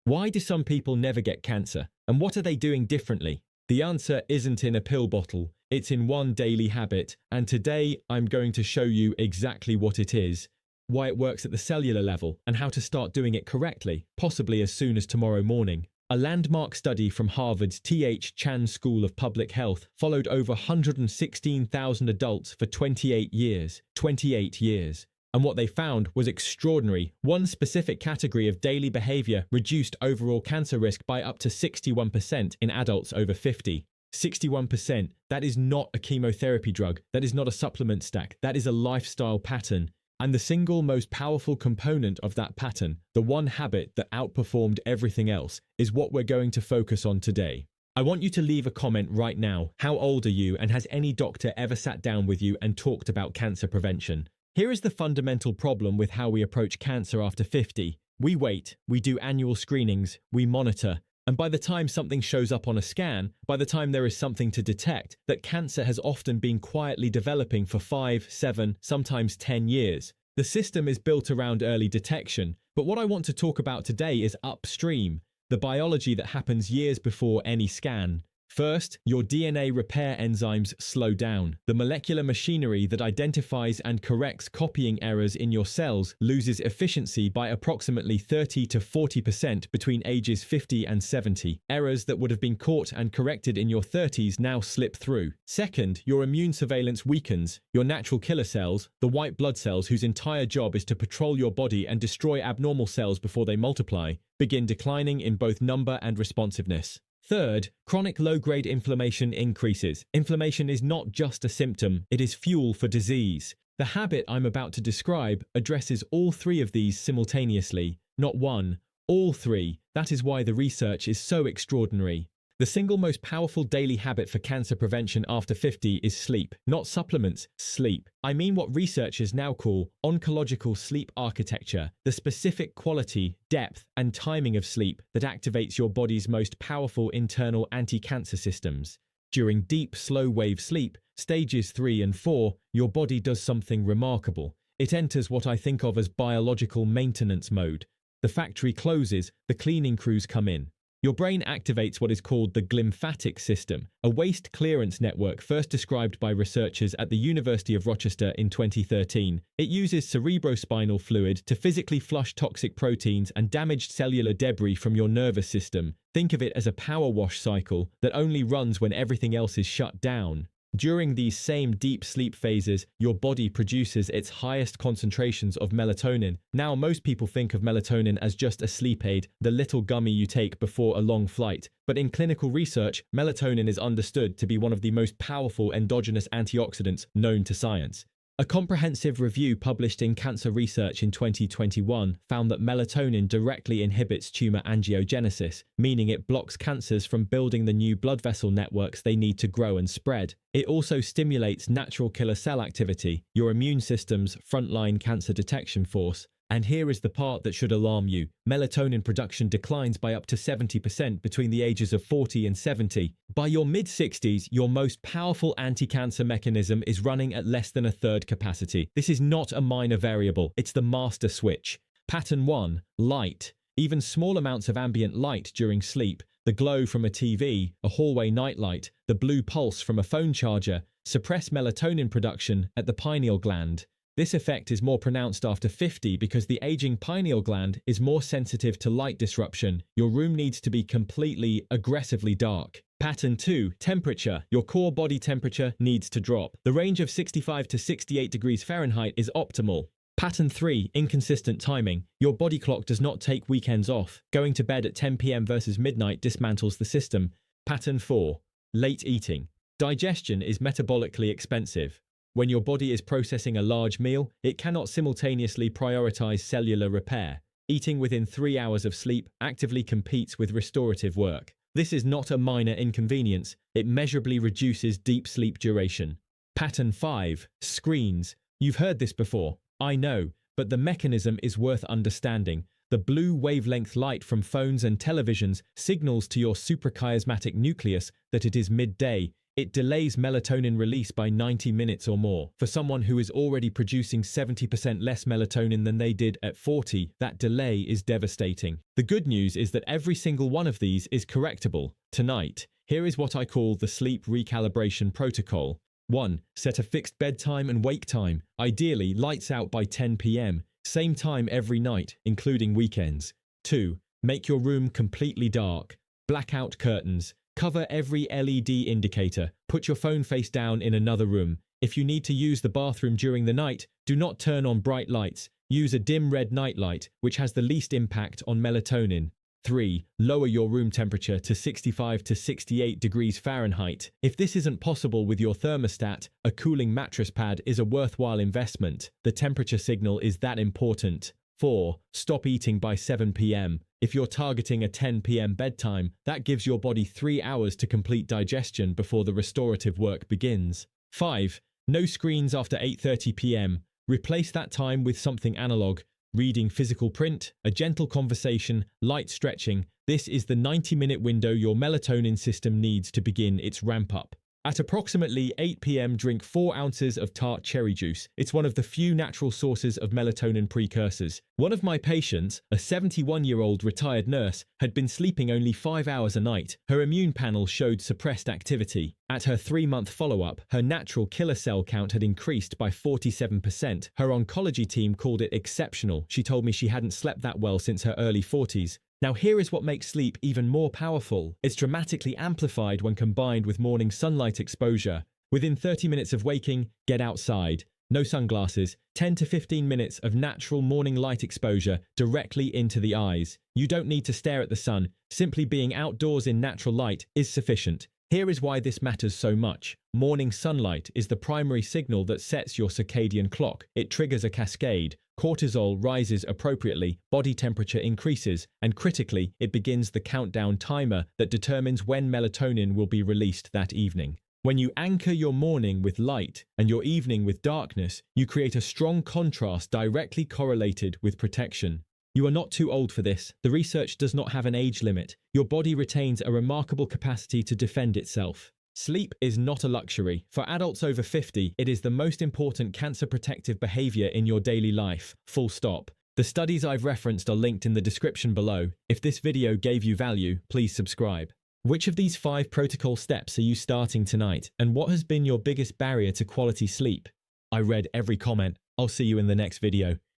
Why do some people never get cancer? And what are they doing differently? The answer isn't in a pill bottle, it's in one daily habit, and today I'm going to show you exactly what it is, why it works at the cellular level, and how to start doing it correctly, possibly as soon as tomorrow morning. A landmark study from Harvard's T.H. Chan School of Public Health followed over 116,000 adults for 28 years. 28 years. And what they found was extraordinary. One specific category of daily behavior reduced overall cancer risk by up to 61% in adults over 50. 61%. That is not a chemotherapy drug. That is not a supplement stack. That is a lifestyle pattern. And the single most powerful component of that pattern, the one habit that outperformed everything else, is what we're going to focus on today. I want you to leave a comment right now. How old are you, and has any doctor ever sat down with you and talked about cancer prevention? Here is the fundamental problem with how we approach cancer after 50. We wait, we do annual screenings, we monitor, and by the time something shows up on a scan, by the time there is something to detect, that cancer has often been quietly developing for 5, 7, sometimes 10 years. The system is built around early detection, but what I want to talk about today is upstream, the biology that happens years before any scan. First, your DNA repair enzymes slow down. The molecular machinery that identifies and corrects copying errors in your cells loses efficiency by approximately 30 to 40% between ages 50 and 70. Errors that would have been caught and corrected in your 30s now slip through. Second, your immune surveillance weakens. Your natural killer cells, the white blood cells whose entire job is to patrol your body and destroy abnormal cells before they multiply, begin declining in both number and responsiveness. Third, chronic low-grade inflammation increases. Inflammation is not just a symptom, it is fuel for disease. The habit I'm about to describe addresses all three of these simultaneously, not one, all three. That is why the research is so extraordinary. The single most powerful daily habit for cancer prevention after 50 is sleep, not supplements, sleep. I mean what researchers now call oncological sleep architecture, the specific quality, depth, and timing of sleep that activates your body's most powerful internal anti-cancer systems. During deep, slow-wave sleep, stages 3 and 4, your body does something remarkable. It enters what I think of as biological maintenance mode. The factory closes, the cleaning crews come in. Your brain activates what is called the glymphatic system, a waste clearance network first described by researchers at the University of Rochester in 2013. It uses cerebrospinal fluid to physically flush toxic proteins and damaged cellular debris from your nervous system. Think of it as a power wash cycle that only runs when everything else is shut down. During these same deep sleep phases, your body produces its highest concentrations of melatonin. Now, most people think of melatonin as just a sleep aid, the little gummy you take before a long flight. But in clinical research, melatonin is understood to be one of the most powerful endogenous antioxidants known to science. A comprehensive review published in Cancer Research in 2021 found that melatonin directly inhibits tumor angiogenesis, meaning it blocks cancers from building the new blood vessel networks they need to grow and spread. It also stimulates natural killer cell activity, your immune system's frontline cancer detection force. And here is the part that should alarm you. Melatonin production declines by up to 70% between the ages of 40 and 70. By your mid-60s, your most powerful anti-cancer mechanism is running at less than a third capacity. This is not a minor variable, it's the master switch. Pattern 1. Light. Even small amounts of ambient light during sleep, the glow from a TV, a hallway nightlight, the blue pulse from a phone charger, suppress melatonin production at the pineal gland. This effect is more pronounced after 50 because the aging pineal gland is more sensitive to light disruption. Your room needs to be completely, aggressively dark. Pattern 2. Temperature. Your core body temperature needs to drop. The range of 65 to 68 degrees Fahrenheit is optimal. Pattern 3. Inconsistent timing. Your body clock does not take weekends off. Going to bed at 10 p.m. versus midnight dismantles the system. Pattern 4. Late eating. Digestion is metabolically expensive. When your body is processing a large meal, it cannot simultaneously prioritize cellular repair. Eating within 3 hours of sleep actively competes with restorative work. This is not a minor inconvenience, it measurably reduces deep sleep duration. Pattern 5. Screens. You've heard this before, I know, but the mechanism is worth understanding. The blue wavelength light from phones and televisions signals to your suprachiasmatic nucleus that it is midday. It delays melatonin release by 90 minutes or more. For someone who is already producing 70% less melatonin than they did at 40, that delay is devastating. The good news is that every single one of these is correctable. Tonight, here is what I call the sleep recalibration protocol. 1. Set a fixed bedtime and wake time, ideally lights out by 10 p.m., same time every night, including weekends. 2. Make your room completely dark. Blackout curtains. Cover every LED indicator. Put your phone face down in another room. If you need to use the bathroom during the night, do not turn on bright lights. Use a dim red nightlight, which has the least impact on melatonin. 3. Lower your room temperature to 65 to 68 degrees Fahrenheit. If this isn't possible with your thermostat, a cooling mattress pad is a worthwhile investment. The temperature signal is that important. 4. Stop eating by 7 p.m. If you're targeting a 10 p.m. bedtime, that gives your body 3 hours to complete digestion before the restorative work begins. 5. No screens after 8:30 p.m. Replace that time with something analog. Reading physical print, a gentle conversation, light stretching. This is the 90-minute window your melatonin system needs to begin its ramp-up. At approximately 8 p.m., drink 4 ounces of tart cherry juice. It's one of the few natural sources of melatonin precursors. One of my patients, a 71-year-old retired nurse, had been sleeping only 5 hours a night. Her immune panel showed suppressed activity. At her 3-month follow-up, her natural killer cell count had increased by 47%. Her oncology team called it exceptional. She told me she hadn't slept that well since her early 40s. Now here is what makes sleep even more powerful. It's dramatically amplified when combined with morning sunlight exposure. Within 30 minutes of waking, get outside. No sunglasses. 10 to 15 minutes of natural morning light exposure directly into the eyes. You don't need to stare at the sun. Simply being outdoors in natural light is sufficient. Here is why this matters so much. Morning sunlight is the primary signal that sets your circadian clock. It triggers a cascade. Cortisol rises appropriately, body temperature increases, and critically, it begins the countdown timer that determines when melatonin will be released that evening. When you anchor your morning with light and your evening with darkness, you create a strong contrast directly correlated with protection. You are not too old for this. The research does not have an age limit. Your body retains a remarkable capacity to defend itself. Sleep is not a luxury. For adults over 50, it is the most important cancer-protective behavior in your daily life. Full stop. The studies I've referenced are linked in the description below. If this video gave you value, please subscribe. Which of these 5 protocol steps are you starting tonight, and what has been your biggest barrier to quality sleep? I read every comment. I'll see you in the next video.